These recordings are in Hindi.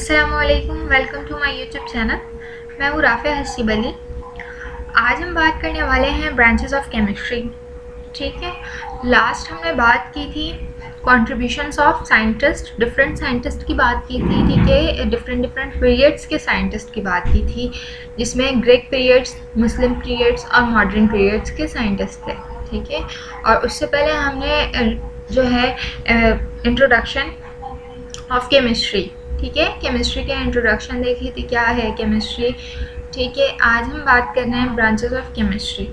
अस्सलामुअलैकुम, welcome to my YouTube channel. मैं हूँ राफ़िया हसीब अली। आज हम बात करने वाले हैं ब्रांचेस ऑफ केमिस्ट्री। ठीक है, लास्ट हमने बात की थी contributions of scientist, different scientist की बात की थी। ठीक है, डिफरेंट पीरियड्स के साइंटिस्ट की बात की थी, जिसमें ग्रीक पीरियड्स, मुस्लिम पीरियड्स और मॉडर्न पीरियड्स के साइंटिस्ट थे। ठीक है, और उससे पहले हमने जो है इंट्रोडक्शन ऑफ केमिस्ट्री, ठीक है, केमिस्ट्री के इंट्रोडक्शन देखी थी, क्या है केमिस्ट्री। ठीक है, आज हम बात कर रहे हैं ब्रांचेस ऑफ केमिस्ट्री।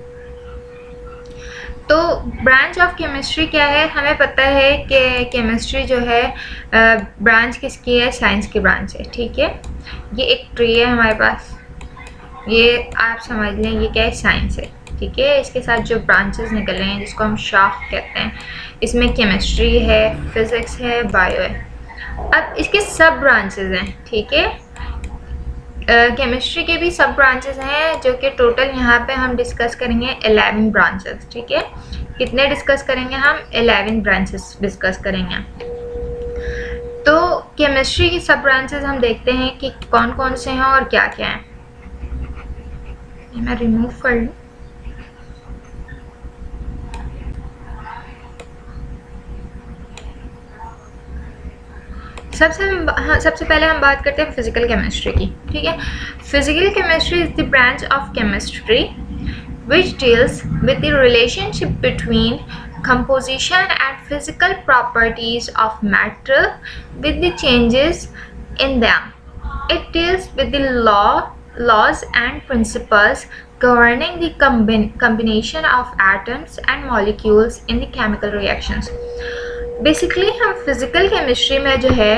तो ब्रांच ऑफ केमिस्ट्री क्या है, हमें पता है कि केमिस्ट्री जो है ब्रांच किसकी है, साइंस की ब्रांच है। ठीक है, ये एक ट्री है हमारे पास, ये आप समझ लें ये क्या है, साइंस है। ठीक है, इसके साथ जो ब्रांचेस निकल रहे हैं जिसको हम शाख कहते हैं, इसमें केमिस्ट्री है, फिज़िक्स है, बायो है। अब इसके सब ब्रांचेस हैं। ठीक है, केमिस्ट्री के भी सब ब्रांचेस हैं, जो कि टोटल यहाँ पे हम डिस्कस करेंगे 11 ब्रांचेस। ठीक है, कितने डिस्कस करेंगे हम, 11 ब्रांचेस डिस्कस करेंगे। तो केमिस्ट्री की सब ब्रांचेस हम देखते हैं कि कौन कौन से हैं और क्या क्या हैं। मैं रिमूव कर लूँ। सबसे पहले हम बात करते हैं फिजिकल केमिस्ट्री की। ठीक है, physical chemistry is the branch of chemistry which deals with the relationship between composition and physical properties of matter with the changes in them. It deals with the laws and principles governing the combination of atoms and molecules in the chemical reactions. Basically हम फिज़िकल केमिस्ट्री में जो है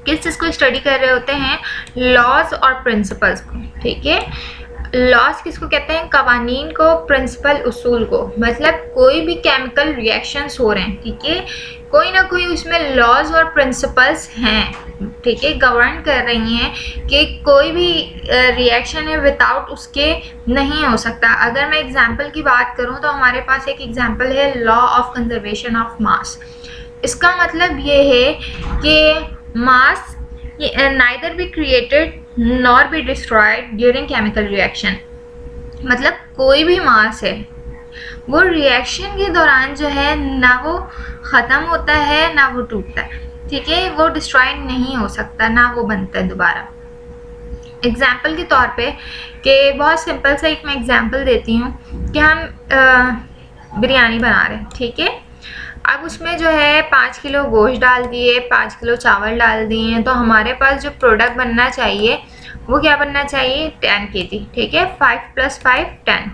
किस चीज़ को स्टडी कर रहे होते हैं, लॉज और प्रिंसिपल्स को। ठीक है, लॉज किसको कहते हैं, कवानीन को, प्रिंसिपल उसूल को। मतलब कोई भी केमिकल रिएक्शंस हो रहे हैं, ठीक है, कोई ना कोई उसमें लॉज और प्रिंसिपल्स हैं। ठीक है, गवर्न कर रही हैं कि कोई भी रिएक्शन है विदाउट उसके नहीं हो सकता। अगर मैं एग्जांपल की बात करूं तो हमारे पास एक एग्जांपल है law of conservation of mass. इसका मतलब ये है कि mass neither be created nor be destroyed during chemical reaction. मतलब कोई भी मास है वो रिएक्शन के दौरान जो है ना वो ख़त्म होता है ना वो टूटता है। ठीक है, वो डिस्ट्रॉय नहीं हो सकता, ना वो बनता है दोबारा। एग्जाम्पल के तौर पे कि बहुत सिंपल सा एक मैं एग्जाम्पल देती हूँ कि हम बिरयानी बना रहे हैं। ठीक है, अब उसमें जो है 5 किलो गोश्त डाल दिए, 5 किलो चावल डाल दिए, तो हमारे पास जो प्रोडक्ट बनना चाहिए वो क्या बनना चाहिए, 10 kg। ठीक है, 5 + 5 10।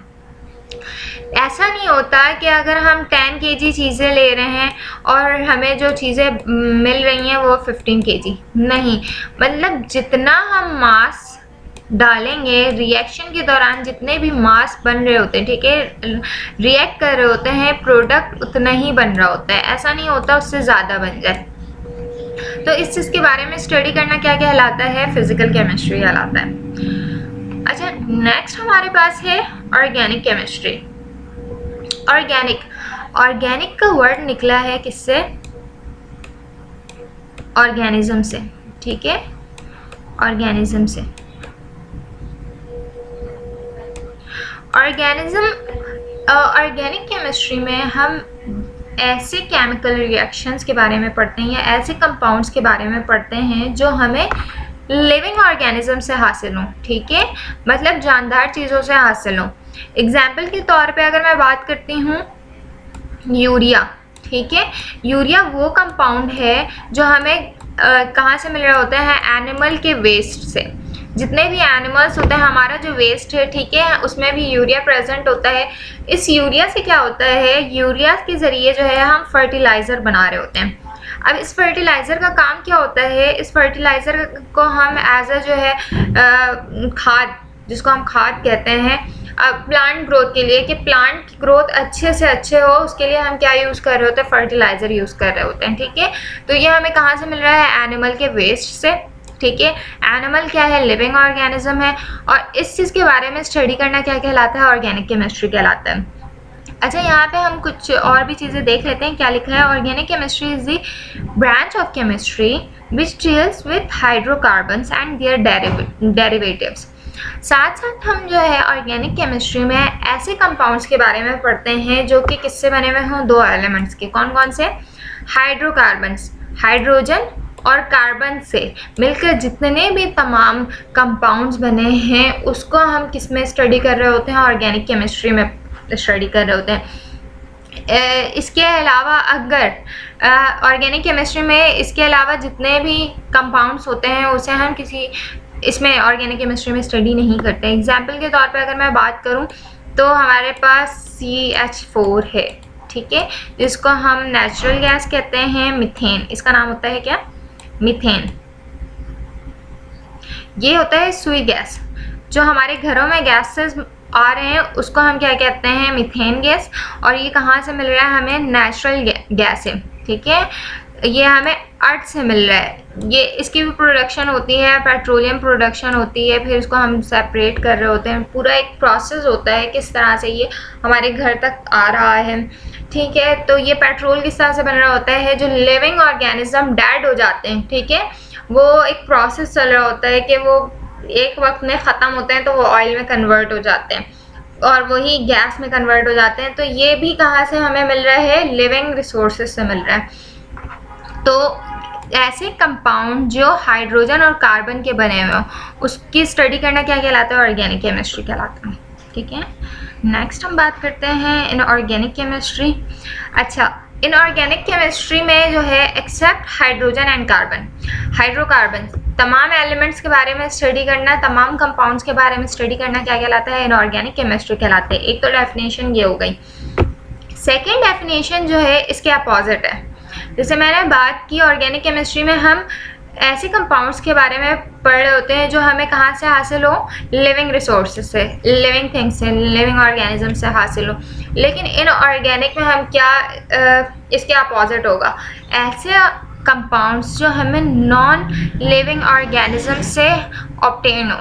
ऐसा नहीं होता कि अगर हम 10 kg चीज़ें ले रहे हैं और हमें जो चीज़ें मिल रही हैं वो 15 kg नहीं। मतलब जितना हम मास डालेंगे रिएक्शन के दौरान, जितने भी मास बन रहे होते हैं, ठीक है, रिएक्ट कर रहे होते हैं, प्रोडक्ट उतना ही बन रहा होता है। ऐसा नहीं होता उससे ज़्यादा बन जाए। तो इस चीज़ के बारे में स्टडी करना क्या कहलाता है, फिजिकल केमिस्ट्री कहलाता है। अच्छा, नेक्स्ट हमारे पास है ऑर्गेनिक केमिस्ट्री। ऑर्गेनिक का वर्ड निकला है किससे, ऑर्गेनिज्म से। ठीक है, ऑर्गेनिज्म से। ऑर्गेनिक केमिस्ट्री में हम ऐसे केमिकल रिएक्शंस के बारे में पढ़ते हैं या ऐसे कंपाउंड्स के बारे में पढ़ते हैं जो हमें लिविंग ऑर्गेनिज्म से हासिल हों। ठीक है, मतलब जानदार चीज़ों से हासिल हों। एग्जाम्पल के तौर पे अगर मैं बात करती हूँ यूरिया। ठीक है, यूरिया वो कंपाउंड है जो हमें कहाँ से मिल रहा होता है, एनिमल के वेस्ट से। जितने भी एनिमल्स होते हैं, हमारा जो वेस्ट है, ठीक है, उसमें भी यूरिया प्रेजेंट होता है। इस यूरिया से क्या होता है, यूरिया के ज़रिए जो है हम फर्टिलाइज़र बना रहे होते हैं। अब इस फर्टिलाइज़र का काम क्या होता है, इस फर्टिलाइज़र को हम एज अ जो है खाद, जिसको हम खाद कहते हैं, प्लांट ग्रोथ के लिए, कि प्लांट की ग्रोथ अच्छे से अच्छे हो, उसके लिए हम क्या यूज़ कर रहे होते हैं, फर्टिलाइज़र यूज़ कर रहे होते हैं। ठीक है, तो ये हमें कहाँ से मिल रहा है, एनिमल के वेस्ट से। ठीक है, एनिमल क्या है, लिविंग ऑर्गेनिज्म है। और इस चीज़ के बारे में स्टडी करना क्या कहलाता है, ऑर्गेनिक केमिस्ट्री कहलाता है। अच्छा, यहाँ पे हम कुछ और भी चीज़ें देख लेते हैं। क्या लिखा है? Organic chemistry is the branch of chemistry which deals with hydrocarbons and their derivatives. साथ साथ हम जो है ऑर्गेनिक केमिस्ट्री में ऐसे कंपाउंड्स के बारे में पढ़ते हैं जो कि किससे बने हुए हों? दो एलिमेंट्स के। कौन कौन से? हाइड्रोकार्बन्स, हाइड्रोजन और कार्बन से मिलकर जितने भी तमाम कंपाउंड्स बने हैं उसको हम किस में स्टडी कर रहे होते हैं? ऑर्गेनिक केमिस्ट्री में स्टडी कर रहे होते हैं। इसके अलावा अगर ऑर्गेनिक केमिस्ट्री में इसके अलावा जितने भी कंपाउंड्स होते हैं उसे हम किसी इसमें ऑर्गेनिक केमिस्ट्री में स्टडी नहीं करते। एग्जाम्पल के तौर पे अगर मैं बात करूं तो हमारे पास CH4 है, ठीक है, जिसको हम नेचुरल गैस कहते हैं, मीथेन। इसका नाम होता है क्या? मीथेन। ये होता है सुई गैस। जो हमारे घरों में गैसेस आ रहे हैं उसको हम क्या कहते हैं? Methane gas. और ये कहाँ से मिल रहा है हमें? नेचुरल गैस है, ठीक है, ये हमें अर्थ से मिल रहा है। ये इसकी भी प्रोडक्शन होती है, पेट्रोलियम प्रोडक्शन होती है, फिर इसको हम सेपरेट कर रहे होते हैं। पूरा एक प्रोसेस होता है किस तरह से ये हमारे घर तक आ रहा है, ठीक है। तो ये पेट्रोल किस तरह से बन रहा होता है? जो लिविंग ऑर्गेनिज्म डेड हो जाते हैं, ठीक है, वो एक प्रोसेस चल रहा होता है कि वो एक वक्त में ख़त्म होते हैं तो वो ऑयल में कन्वर्ट हो जाते हैं और वही गैस में कन्वर्ट हो जाते हैं। तो ये भी कहाँ से हमें मिल रहा है? लिविंग रिसोर्सेज से मिल रहा है। तो ऐसे कंपाउंड जो हाइड्रोजन और कार्बन के बने हुए हो उसकी स्टडी करना क्या कहलाता है? ऑर्गेनिक केमिस्ट्री कहलाता है, ठीक है। नेक्स्ट हम बात करते हैं इनऑर्गेनिक केमिस्ट्री। अच्छा, इनऑर्गेनिक केमिस्ट्री में जो है except hydrogen and carbon, hydrocarbon, तमाम एलिमेंट्स के बारे में स्टडी करना, तमाम कंपाउंड्स के बारे में स्टडी करना क्या कहलाता है? इनऑर्गेनिक केमिस्ट्री कहलाते हैं। एक तो डेफिनेशन ये हो गई। सेकेंड डेफिनेशन जो है इसके अपोजिट है। जैसे मैंने बात की ऑर्गेनिक केमिस्ट्री में हम ऐसे कंपाउंड्स के बारे में पढ़ रहे होते हैं जो हमें कहाँ से हासिल हो? लिविंग रिसोर्सेज से, लिविंग थिंग्स से, लिविंग ऑर्गेनिज्म से हासिल हो। लेकिन इन ऑर्गेनिक में हम क्या इसके अपोजिट होगा? ऐसे कंपाउंड्स जो हमें नॉन लिविंग ऑर्गेनिज्म से ऑब्टेन हो,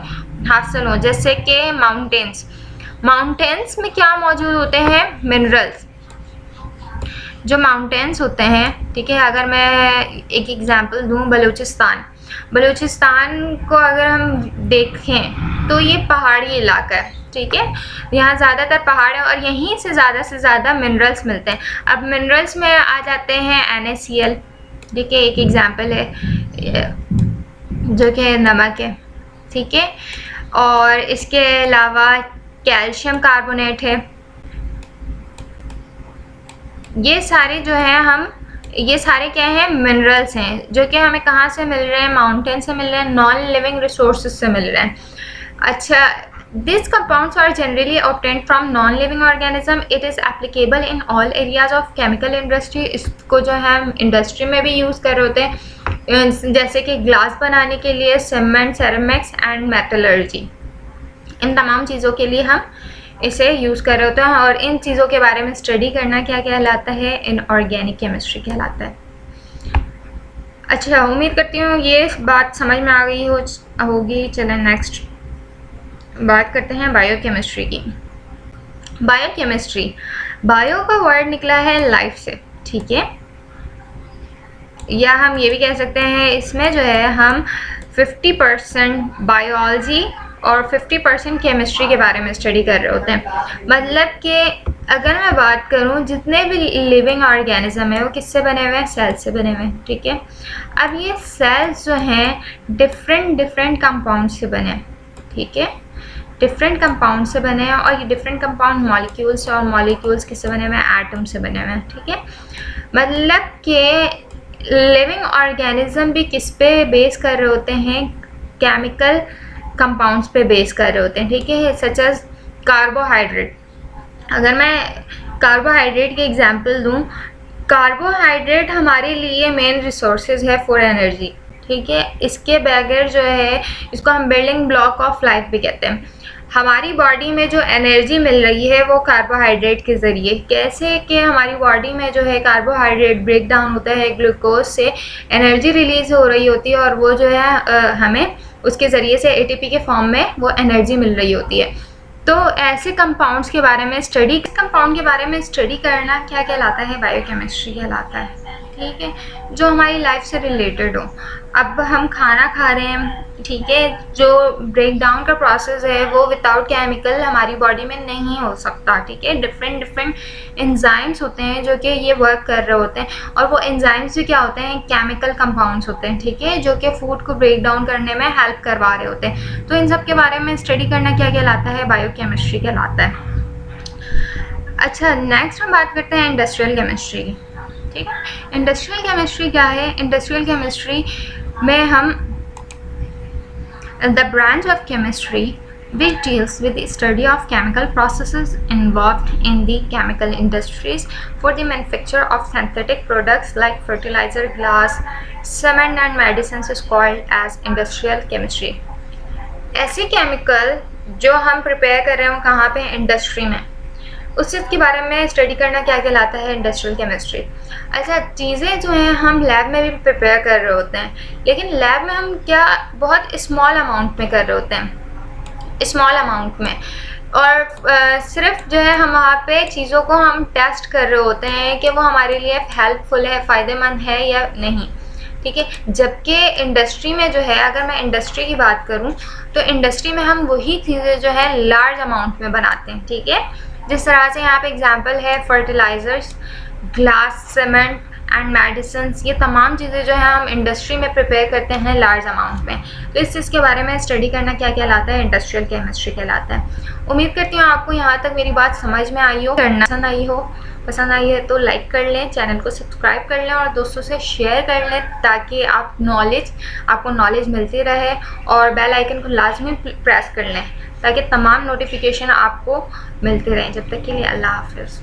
हासिल हो। जैसे कि माउंटेन्स, माउंटेन्स में क्या मौजूद होते हैं? मिनरल्स। जो माउंटेन्स होते हैं, ठीक है, अगर मैं एक एग्जांपल दूं, बलूचिस्तान, बलूचिस्तान को अगर हम देखें तो ये पहाड़ी इलाका है, ठीक है, यहाँ ज़्यादातर पहाड़ है और यहीं से ज़्यादा मिनरल्स मिलते हैं। अब मिनरल्स में आ जाते हैं NaCl, ठीक है, एक एग्जांपल है जो कि नमक है, ठीक है, और इसके अलावा कैल्शियम कार्बोनेट है। ये सारे जो है ये सारे क्या हैं? मिनरल्स हैं जो कि हमें कहाँ से मिल रहे हैं? माउंटेन से मिल रहे हैं, नॉन लिविंग रिसोर्सेज से मिल रहे हैं। अच्छा, this compounds are generally obtained from non living organism. It is applicable in all areas of chemical industry. इसको जो है हम इंडस्ट्री में भी यूज़ कर रहे होते हैं, जैसे कि ग्लास बनाने के लिए, सीमेंट, सेरेमिक्स एंड मेटलर्जी। इन तमाम चीज़ों के लिए हम इसे यूज़ कर रहे होते हैं और इन चीज़ों के बारे में स्टडी करना क्या कहलाता है? इनऑर्गेनिक केमिस्ट्री कहलाता है। अच्छा, उम्मीद करती हूँ ये बात समझ में आ गई होगी। चलें नेक्स्ट बात करते हैं बायोकेमिस्ट्री की। बायोकेमिस्ट्री, बायो का वर्ड निकला है लाइफ से, ठीक है, या हम ये भी कह सकते हैं इसमें जो है हम 50% बायोलॉजी और 50% केमिस्ट्री के बारे में स्टडी कर रहे होते हैं। मतलब कि अगर मैं बात करूं, जितने भी लिविंग ऑर्गेनिज्म है वो किससे बने हुए हैं? सेल से बने हुए हैं, ठीक है। अब ये सेल्स जो हैं डिफरेंट कंपाउंड से बने हैं, ठीक है, डिफरेंट कंपाउंड से बने हैं और ये डिफरेंट कंपाउंड मॉलिक्यूल्स, और मॉलिक्यूल्स किससे बने हुए हैं? एटम से बने हुए हैं, ठीक है। मतलब कि लिविंग ऑर्गेनिज्म भी किस पे बेस कर रहे होते हैं? केमिकल कंपाउंड्स पे बेस कर रहे होते हैं, ठीक है, सच एज कार्बोहाइड्रेट। अगर मैं कार्बोहाइड्रेट की एग्जांपल दूं, कार्बोहाइड्रेट हमारे लिए मेन रिसोर्सेज है फॉर एनर्जी, ठीक है। इसके बगैर जो है इसको हम बिल्डिंग ब्लॉक ऑफ लाइफ भी कहते हैं। हमारी बॉडी में जो एनर्जी मिल रही है वो कार्बोहाइड्रेट के ज़रिए। कैसे कि हमारी बॉडी में जो है कार्बोहाइड्रेट ब्रेक डाउन होता है, ग्लूकोज से एनर्जी रिलीज़ हो रही होती है और वो जो है हमें उसके ज़रिए से ATP के फॉर्म में वो एनर्जी मिल रही होती है। तो ऐसे कंपाउंड्स के बारे में स्टडी करना क्या कहलाता है? बायोकेमिस्ट्री कहलाता है, ठीक है, जो हमारी लाइफ से रिलेटेड हो। अब हम खाना खा रहे हैं, ठीक है, जो ब्रेक डाउन का प्रोसेस है वो विदाउट केमिकल हमारी बॉडी में नहीं हो सकता, ठीक है। डिफरेंट एंजाइम्स होते हैं जो कि ये वर्क कर रहे होते हैं, और वो एंजाइम्स भी क्या होते हैं? केमिकल कंपाउंड्स होते हैं, ठीक है, जो कि फूड को ब्रेक डाउन करने में हेल्प करवा रहे होते हैं। तो इन सब के बारे में स्टडी करना क्या कहलाता है? बायोकेमिस्ट्री कहलाता है। अच्छा, नेक्स्ट हम बात करते हैं इंडस्ट्रियल केमिस्ट्री की, ठीक है। इंडस्ट्रियल केमिस्ट्री क्या है? इंडस्ट्रियल केमिस्ट्री में हम the branch of chemistry which deals with the study of chemical processes involved in the chemical industries for the manufacture of synthetic products like fertilizer, glass, cement and medicines is called as industrial chemistry। ऐसे केमिकल जो हम प्रिपेयर कर रहे हो कहाँ पे? इंडस्ट्री में, उस चीज़ के बारे में स्टडी करना क्या कहलाता है? Industrial chemistry. अच्छा, चीज़ें जो हैं हम लैब में भी प्रिपेयर कर रहे होते हैं, लेकिन लैब में हम क्या बहुत स्मॉल अमाउंट में कर रहे होते हैं, स्मॉल अमाउंट में, और सिर्फ जो है हम वहाँ पे चीज़ों को हम टेस्ट कर रहे होते हैं कि वो हमारे लिए हेल्पफुल है, फ़ायदेमंद है या नहीं, ठीक है। जबकि इंडस्ट्री में जो है, अगर मैं इंडस्ट्री की बात करूँ तो इंडस्ट्री में हम वही चीज़ें जो है लार्ज अमाउंट में बनाते हैं, ठीक है। जिस तरह से यहाँ पे एग्जांपल है fertilisers, glass, cement and medicines, ये तमाम चीज़ें जो है हम इंडस्ट्री में प्रिपेयर करते हैं लार्ज अमाउंट में। तो इस चीज़ के बारे में स्टडी करना क्या कहलाता है? इंडस्ट्रियल केमिस्ट्री कहलाता है। उम्मीद करती हूँ आपको यहाँ तक मेरी बात समझ में आई हो, पसंद आई है तो लाइक कर लें, चैनल को सब्सक्राइब कर लें और दोस्तों से शेयर कर लें, ताकि आपको नॉलेज मिलती रहे, और बेल आइकन को लाजमी प्रेस कर लें ताकि तमाम नोटिफिकेशन आपको मिलते रहें। जब तक के लिए अल्लाह हाफ़िज़।